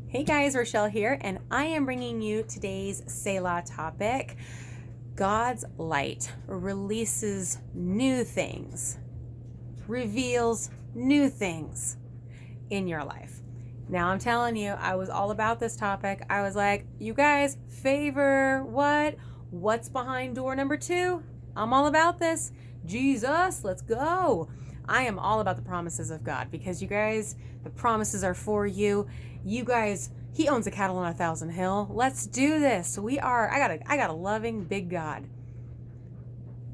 Hey guys, Rochelle here, and I am bringing you today's Selah topic. God's light releases new things, reveals new things in your life. Now I'm telling you, I was all about this topic. I was like, you guys, favor what? What's behind door number 2? I'm all about this. Jesus, let's go. I am all about the promises of God because you guys, the promises are for you. You guys, he owns a cattle on 1,000 hill. Let's do this. I got a loving big God.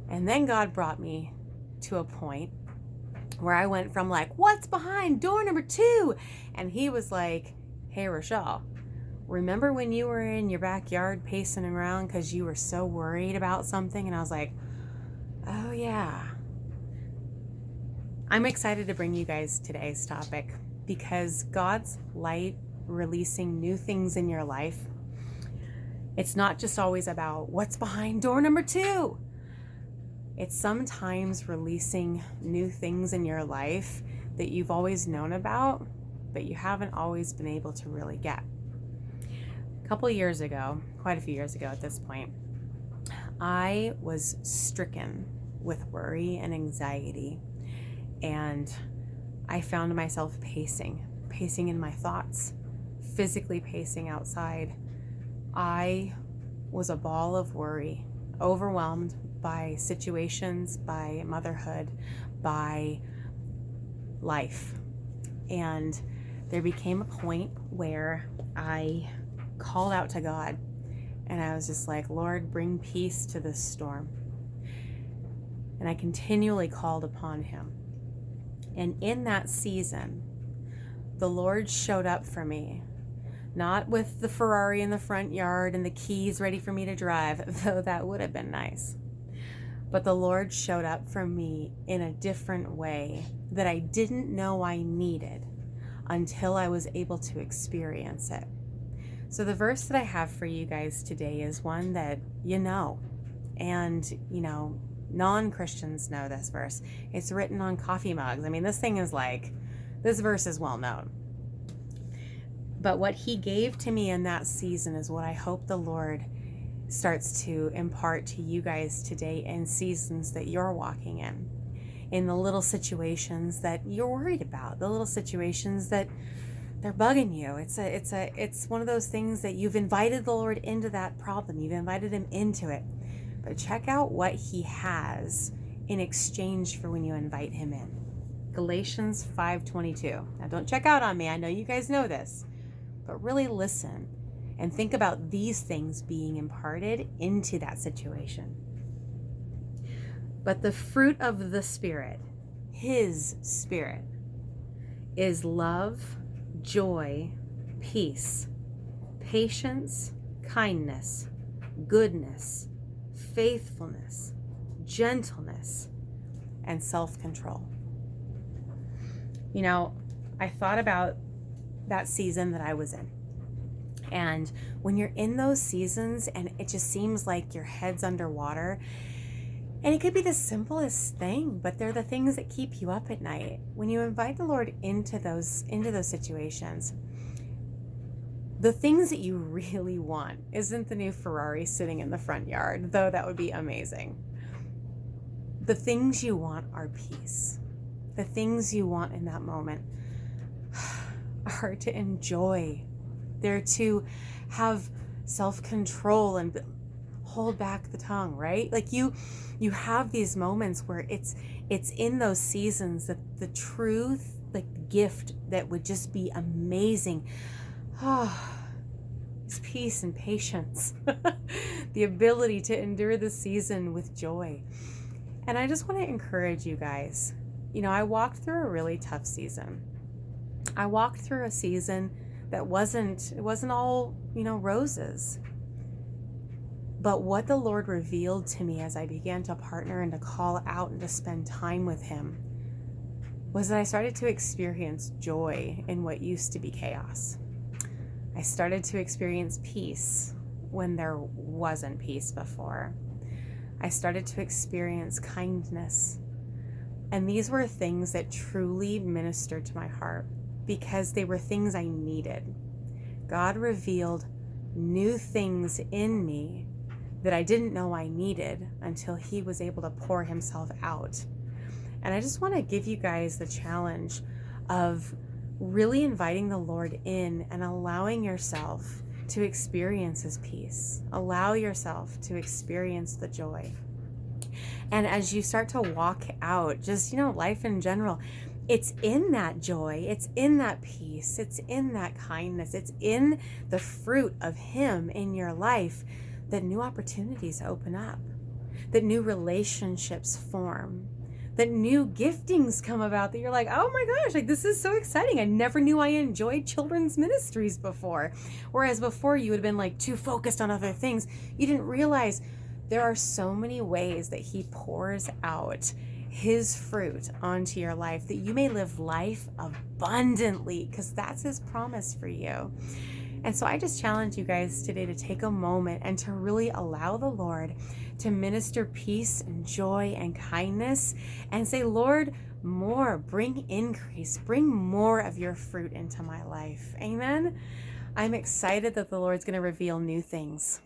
And then God brought me to a point where I went from like, what's behind door number 2? And he was like, hey, Rochelle, remember when you were in your backyard pacing around because you were so worried about something? And I was like, oh yeah. I'm excited to bring you guys today's topic because God's light releasing new things in your life. It's not just always about what's behind door number 2. It's sometimes releasing new things in your life that you've always known about, but you haven't always been able to really get. A couple of years ago, quite a few years ago at this point, I was stricken with worry and anxiety. And I found myself pacing in my thoughts, physically pacing outside. I was a ball of worry, overwhelmed by situations, by motherhood, by life. And there became a point where I called out to God and I was just like, Lord, bring peace to this storm. And I continually called upon him. And in that season, the Lord showed up for me, not with the Ferrari in the front yard and the keys ready for me to drive, though that would have been nice. But the Lord showed up for me in a different way that I didn't know I needed until I was able to experience it. So the verse that I have for you guys today is one that you know, and non-Christians know this verse. It's written on coffee mugs. I mean, this verse is well known. But what he gave to me in that season is what I hope the Lord starts to impart to you guys today in seasons that you're walking in the little situations that you're worried about, the little situations that they're bugging you. It's one of those things that you've invited the Lord into that problem. You've invited him into it. But check out what he has in exchange for when you invite him in. Galatians 5:22. Now don't check out on me. I know you guys know this. But really listen and think about these things being imparted into that situation. But the fruit of the Spirit, his Spirit, is love, joy, peace, patience, kindness, goodness, faithfulness, gentleness, and self-control. I thought about that season that I was in. And when you're in those seasons and it just seems like your head's underwater, and it could be the simplest thing, but they're the things that keep you up at night. When you invite the Lord into those situations, the things that you really want isn't the new Ferrari sitting in the front yard, though that would be amazing. The things you want are peace. The things you want in that moment are to enjoy. They're to have self-control and hold back the tongue, right? Like you have these moments where it's in those seasons that the truth, like the gift that would just be amazing. It's peace and patience. The ability to endure the season with joy. And I just want to encourage you guys. I walked through a really tough season. I walked through a season that wasn't all, roses. But what the Lord revealed to me as I began to partner and to call out and to spend time with him was that I started to experience joy in what used to be chaos. I started to experience peace when there wasn't peace before. I started to experience kindness. And these were things that truly ministered to my heart because they were things I needed. God revealed new things in me that I didn't know I needed until he was able to pour himself out. And I just want to give you guys the challenge of really inviting the Lord in and allowing yourself to experience his peace. Allow yourself to experience the joy. And as you start to walk out, just, life in general, it's in that joy, it's in that peace, it's in that kindness, it's in the fruit of him in your life that new opportunities open up, that new relationships form, that new giftings come about, that you're like, oh my gosh, like this is so exciting. I never knew I enjoyed children's ministries before. Whereas before you would have been like too focused on other things. You didn't realize there are so many ways that he pours out his fruit onto your life that you may live life abundantly, because that's his promise for you. And so I just challenge you guys today to take a moment and to really allow the Lord to minister peace and joy and kindness, and say, Lord, more, bring increase, bring more of your fruit into my life. Amen. I'm excited that the Lord's going to reveal new things.